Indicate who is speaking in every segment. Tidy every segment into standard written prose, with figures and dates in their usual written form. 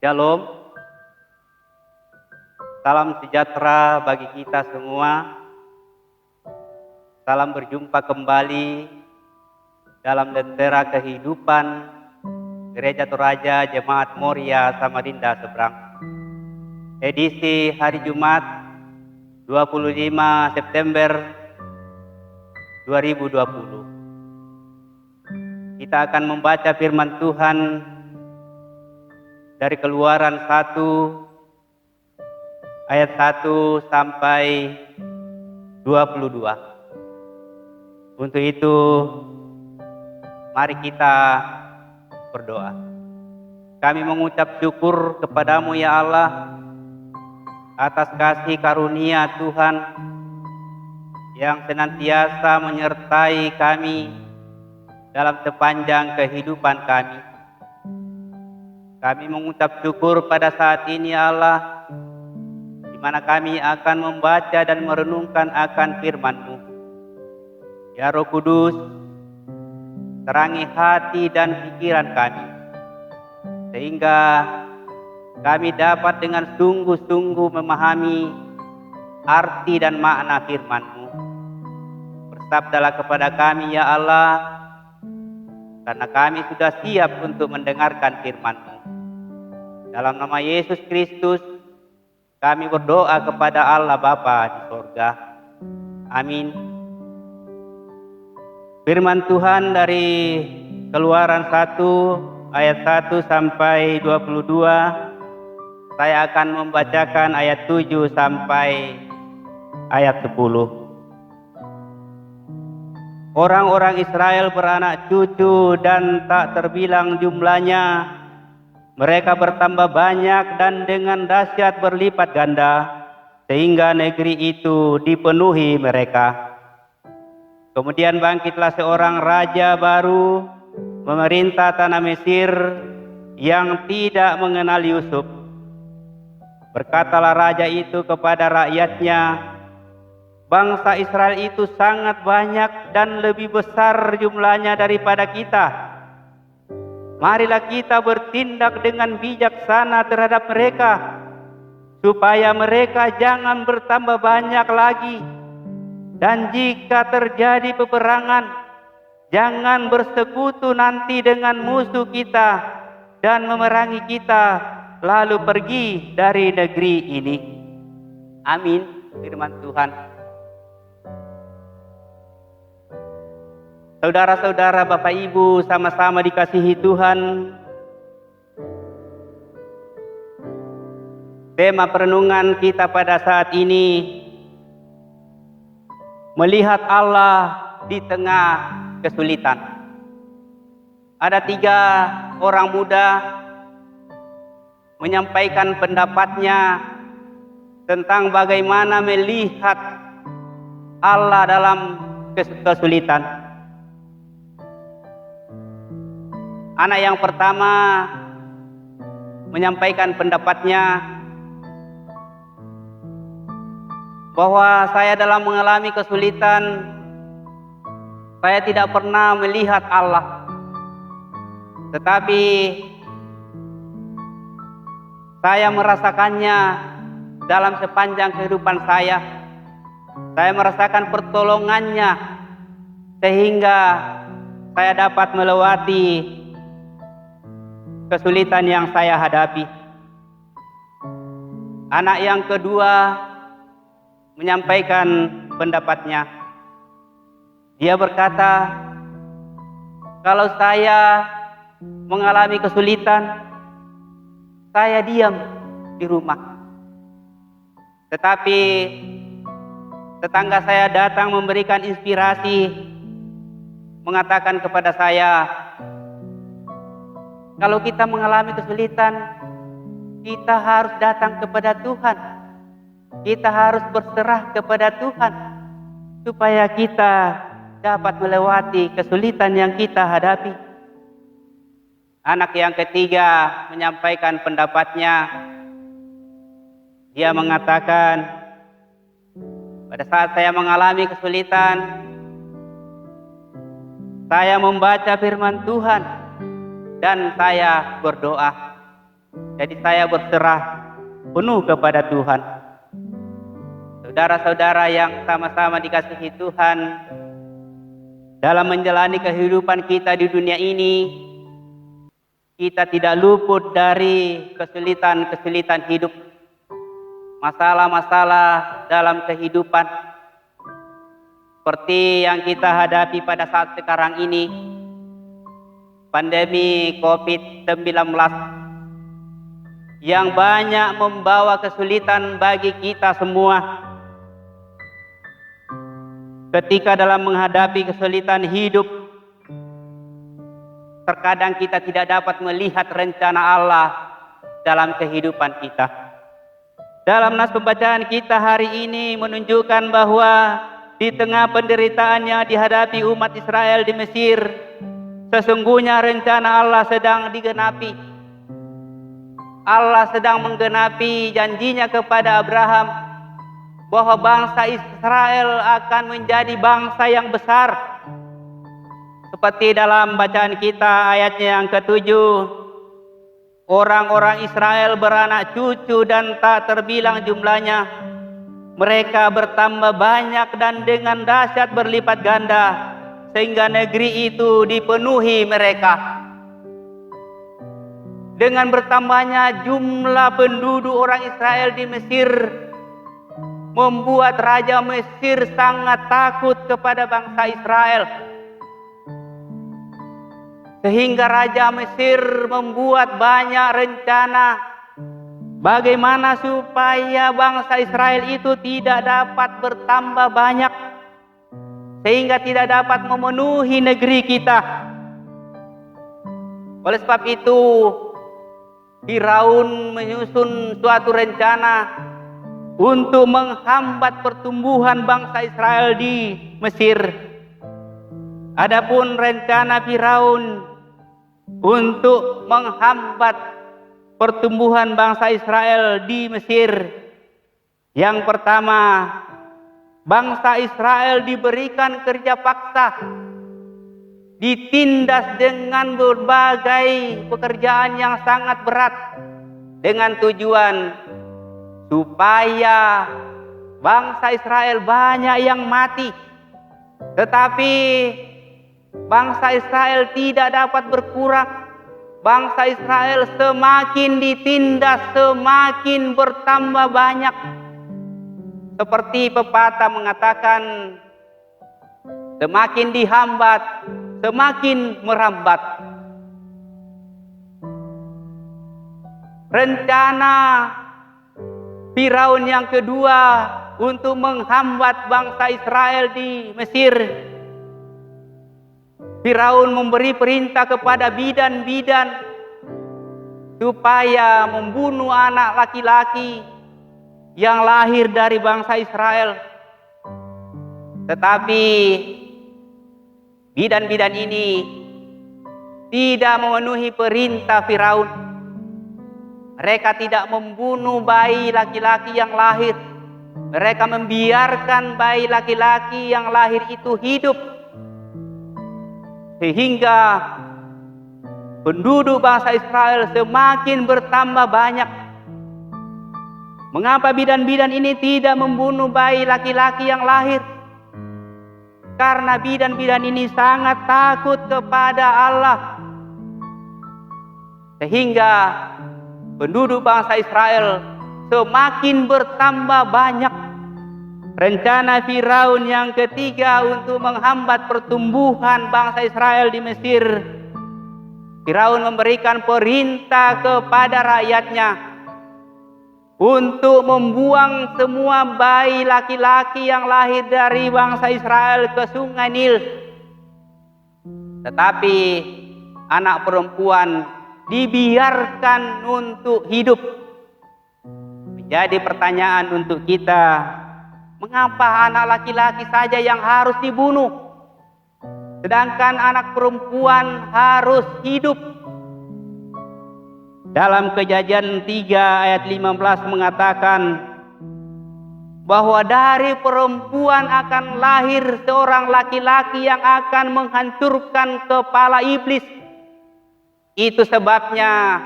Speaker 1: Shalom, salam sejahtera bagi kita semua. Salam berjumpa kembali dalam lentera kehidupan Gereja Toraja Jemaat Moria Samarinda Seberang. Edisi hari Jumat 25 September 2020. Kita akan membaca firman Tuhan dari Keluaran 1 ayat 1 sampai 22. Untuk itu, mari kita berdoa. Kami mengucap syukur kepadamu ya Allah atas kasih karunia Tuhan yang senantiasa menyertai kami dalam sepanjang kehidupan kami. Kami mengucap syukur pada saat ini ya Allah, di mana kami akan membaca dan merenungkan akan firman-Mu. Ya Roh Kudus, terangi hati dan pikiran kami, sehingga kami dapat dengan sungguh-sungguh memahami arti dan makna firman-Mu. Bersabdalah kepada kami ya Allah, karena kami sudah siap untuk mendengarkan firman-Mu. Dalam nama Yesus Kristus, kami berdoa kepada Allah Bapa di sorga. Amin. Firman Tuhan dari Keluaran 1 ayat 1 sampai 22. Saya akan membacakan ayat 7 sampai ayat 10. Orang-orang Israel beranak cucu dan tak terbilang jumlahnya. Mereka bertambah banyak dan dengan dahsyat berlipat ganda, sehingga negeri itu dipenuhi mereka. Kemudian bangkitlah seorang raja baru memerintah tanah Mesir yang tidak mengenal Yusuf. Berkatalah raja itu kepada rakyatnya, bangsa Israel itu sangat banyak dan lebih besar jumlahnya daripada kita. Marilah kita bertindak dengan bijaksana terhadap mereka, supaya mereka jangan bertambah banyak lagi. Dan jika terjadi peperangan, jangan bersekutu nanti dengan musuh kita dan memerangi kita, lalu pergi dari negeri ini. Amin. Firman Tuhan. Saudara-saudara, Bapak Ibu, sama-sama dikasihi Tuhan. Tema perenungan kita pada saat ini, melihat Allah di tengah kesulitan. Ada 3 orang muda menyampaikan pendapatnya tentang bagaimana melihat Allah dalam kesulitan. Anak yang pertama menyampaikan pendapatnya bahwa saya dalam mengalami kesulitan, saya tidak pernah melihat Allah. Tetapi saya merasakannya dalam sepanjang kehidupan saya. Saya merasakan pertolongannya sehingga saya dapat melewati kesulitan yang saya hadapi. Anak yang kedua menyampaikan pendapatnya. Dia berkata, kalau saya mengalami kesulitan, saya diam di rumah. Tetapi tetangga saya datang memberikan inspirasi, mengatakan kepada saya, kalau kita mengalami kesulitan, kita harus datang kepada Tuhan. Kita harus berserah kepada Tuhan, supaya kita dapat melewati kesulitan yang kita hadapi. Anak yang ketiga menyampaikan pendapatnya. Dia mengatakan, pada saat saya mengalami kesulitan, saya membaca firman Tuhan dan saya berdoa. Jadi saya berserah penuh kepada Tuhan. Saudara-saudara yang sama-sama dikasihi Tuhan, dalam menjalani kehidupan kita di dunia ini, kita tidak luput dari kesulitan-kesulitan hidup, masalah-masalah dalam kehidupan, seperti yang kita hadapi pada saat sekarang ini, pandemi COVID-19, yang banyak membawa kesulitan bagi kita semua. Ketika dalam menghadapi kesulitan hidup, terkadang kita tidak dapat melihat rencana Allah dalam kehidupan kita. Dalam nas pembacaan kita hari ini menunjukkan bahwa di tengah penderitaan yang dihadapi umat Israel di Mesir, sesungguhnya rencana Allah sedang digenapi. Allah sedang menggenapi janjinya kepada Abraham bahwa bangsa Israel akan menjadi bangsa yang besar. Seperti dalam bacaan kita ayatnya yang ke-7, orang-orang Israel beranak cucu dan tak terbilang jumlahnya. Mereka bertambah banyak dan dengan dahsyat berlipat ganda, sehingga negeri itu dipenuhi mereka. Dengan bertambahnya jumlah penduduk orang Israel di Mesir, membuat Raja Mesir sangat takut kepada bangsa Israel. Sehingga Raja Mesir membuat banyak rencana bagaimana supaya bangsa Israel itu tidak dapat bertambah banyak, sehingga tidak dapat memenuhi negeri kita. Oleh sebab itu, Firaun menyusun suatu rencana untuk menghambat pertumbuhan bangsa Israel di Mesir. Adapun rencana Firaun untuk menghambat pertumbuhan bangsa Israel di Mesir, yang pertama, bangsa Israel diberikan kerja paksa, ditindas dengan berbagai pekerjaan yang sangat berat, dengan tujuan supaya bangsa Israel banyak yang mati. Tetapi bangsa Israel tidak dapat berkurang. Bangsa Israel semakin ditindas, semakin bertambah banyak. Seperti pepatah mengatakan, semakin dihambat, semakin merambat. Rencana Firaun yang kedua untuk menghambat bangsa Israel di Mesir, Firaun memberi perintah kepada bidan-bidan supaya membunuh anak laki-laki yang lahir dari bangsa Israel. Tetapi bidan-bidan ini tidak memenuhi perintah Firaun. Mereka tidak membunuh bayi laki-laki yang lahir. Mereka membiarkan bayi laki-laki yang lahir itu hidup, sehingga penduduk bangsa Israel semakin bertambah banyak. Mengapa bidan-bidan ini tidak membunuh bayi laki-laki yang lahir? Karena bidan-bidan ini sangat takut kepada Allah, sehingga penduduk bangsa Israel semakin bertambah banyak. Rencana Firaun yang ketiga untuk menghambat pertumbuhan bangsa Israel di Mesir, Firaun memberikan perintah kepada rakyatnya untuk membuang semua bayi laki-laki yang lahir dari bangsa Israel ke Sungai Nil. Tetapi anak perempuan dibiarkan untuk hidup. Menjadi pertanyaan untuk kita, mengapa anak laki-laki saja yang harus dibunuh, sedangkan anak perempuan harus hidup? Dalam Kejadian 3 ayat 15 mengatakan bahwa dari perempuan akan lahir seorang laki-laki yang akan menghancurkan kepala iblis. Itu sebabnya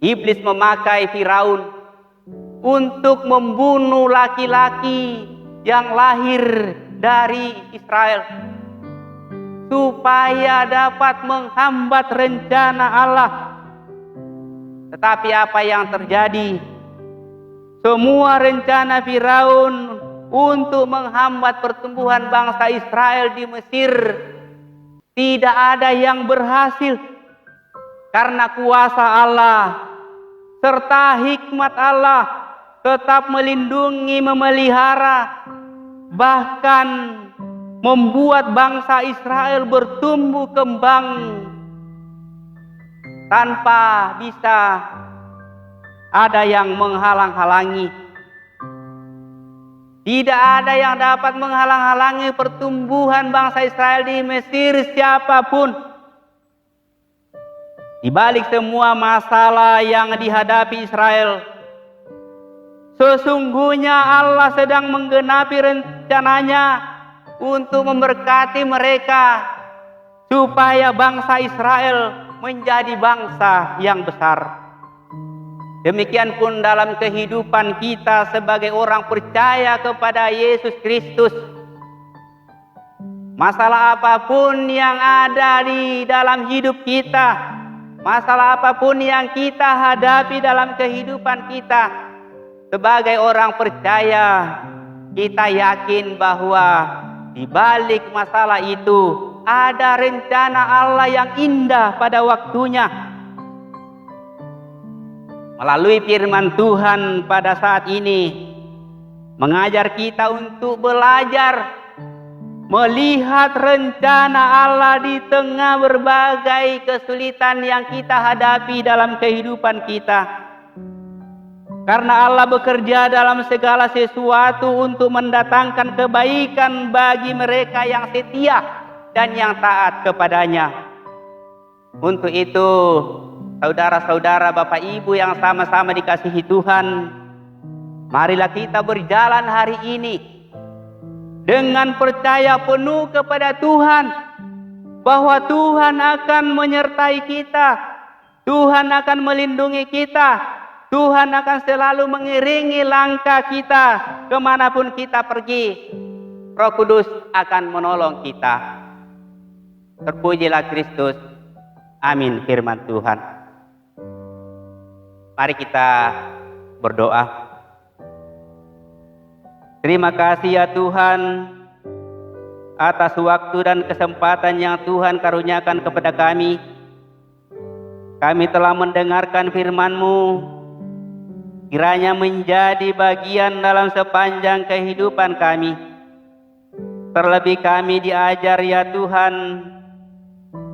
Speaker 1: Iblis memakai Firaun untuk membunuh laki-laki yang lahir dari Israel, supaya dapat menghambat rencana Allah. Tetapi apa yang terjadi? Semua rencana Firaun untuk menghambat pertumbuhan bangsa Israel di Mesir tidak ada yang berhasil, karena kuasa Allah serta hikmat Allah tetap melindungi, memelihara, bahkan membuat bangsa Israel bertumbuh kembang tanpa bisa ada yang menghalang-halangi. Tidak ada yang dapat menghalang-halangi pertumbuhan bangsa Israel di Mesir, siapapun. Di balik semua masalah yang dihadapi Israel, sesungguhnya Allah sedang menggenapi rencananya untuk memberkati mereka, supaya bangsa Israel menjadi bangsa yang besar. Demikian pun dalam kehidupan kita sebagai orang percaya kepada Yesus Kristus. Masalah apapun yang ada di dalam hidup kita, masalah apapun yang kita hadapi dalam kehidupan kita, sebagai orang percaya, kita yakin bahwa di balik masalah itu ada rencana Allah yang indah pada waktunya. Melalui firman Tuhan pada saat ini mengajar kita untuk belajar melihat rencana Allah di tengah berbagai kesulitan yang kita hadapi dalam kehidupan kita. Karena Allah bekerja dalam segala sesuatu untuk mendatangkan kebaikan bagi mereka yang setia dan yang taat kepadanya. Untuk itu, saudara-saudara, Bapak Ibu yang sama-sama dikasihi Tuhan, marilah kita berjalan hari ini dengan percaya penuh kepada Tuhan, bahwa Tuhan akan menyertai kita, Tuhan akan melindungi kita, Tuhan akan selalu mengiringi langkah kita kemanapun kita pergi. Roh Kudus akan menolong kita. Terpujilah Kristus. Amin. Firman Tuhan. Mari kita berdoa. Terima kasih ya Tuhan atas waktu dan kesempatan yang Tuhan karuniakan kepada kami. Kami telah mendengarkan firman-Mu, kiranya menjadi bagian dalam sepanjang kehidupan kami. Terlebih kami diajar ya Tuhan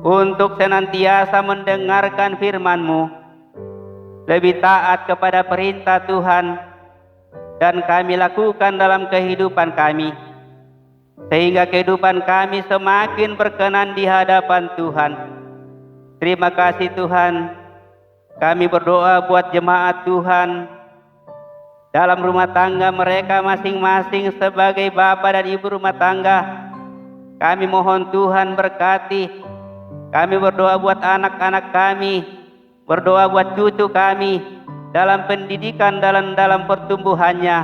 Speaker 1: untuk senantiasa mendengarkan firman-Mu, lebih taat kepada perintah Tuhan, dan kami lakukan dalam kehidupan kami, sehingga kehidupan kami semakin berkenan di hadapan Tuhan. Terima kasih Tuhan. Kami berdoa buat jemaat Tuhan dalam rumah tangga mereka masing-masing sebagai bapa dan ibu rumah tangga. Kami mohon Tuhan berkati. Kami berdoa buat anak-anak kami, berdoa buat cucu kami dalam pendidikan, dalam pertumbuhannya.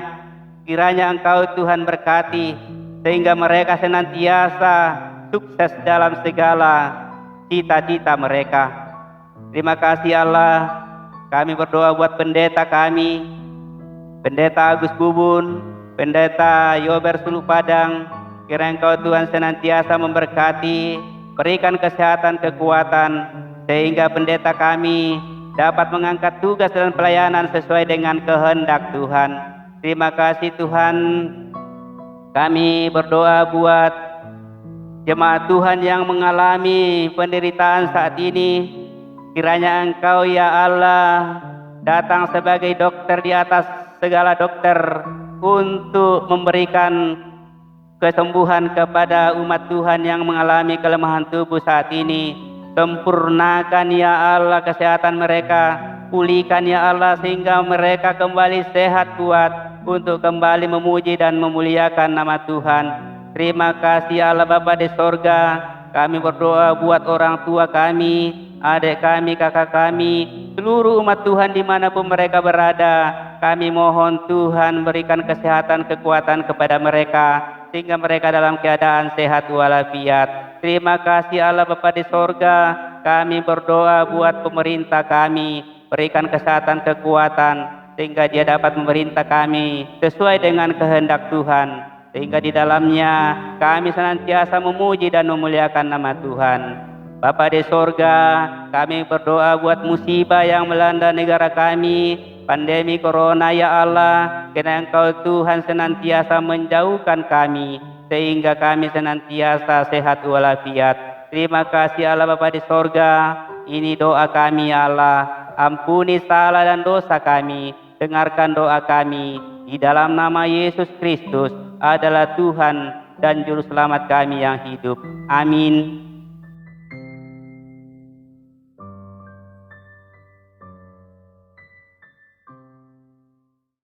Speaker 1: Kiranya Engkau Tuhan berkati, sehingga mereka senantiasa sukses dalam segala cita-cita mereka. Terima kasih Allah. Kami berdoa buat pendeta kami, Pendeta Agus Bubun, Pendeta Yober Sulu Padang. Kiranya Engkau Tuhan senantiasa memberkati, berikan kesehatan, kekuatan, sehingga pendeta kami dapat mengangkat tugas dan pelayanan sesuai dengan kehendak Tuhan. Terima kasih Tuhan. Kami berdoa buat jemaat Tuhan yang mengalami penderitaan saat ini. Kiranya Engkau ya Allah datang sebagai dokter di atas segala dokter untuk memberikan kesembuhan kepada umat Tuhan yang mengalami kelemahan tubuh saat ini. Sempurnakan ya Allah kesehatan mereka, pulihkan ya Allah sehingga mereka kembali sehat kuat untuk kembali memuji dan memuliakan nama Tuhan. Terima kasih Allah Bapa di sorga. Kami berdoa buat orang tua kami, adik kami, kakak kami, seluruh umat Tuhan dimanapun mereka berada. Kami mohon Tuhan berikan kesehatan, kekuatan kepada mereka, sehingga mereka dalam keadaan sehat walafiat. Terima kasih Allah Bapa di sorga. Kami berdoa buat pemerintah kami, berikan kesehatan, kekuatan, sehingga dia dapat memerintah kami sesuai dengan kehendak Tuhan, sehingga di dalamnya kami senantiasa memuji dan memuliakan nama Tuhan. Bapa di sorga, kami berdoa buat musibah yang melanda negara kami, pandemi corona ya Allah, karena Engkau Tuhan senantiasa menjauhkan kami, sehingga kami senantiasa sehat walafiat. Terima kasih Allah Bapa di sorga, ini doa kami ya Allah, ampuni salah dan dosa kami, dengarkan doa kami, di dalam nama Yesus Kristus adalah Tuhan dan Juru Selamat kami yang hidup. Amin.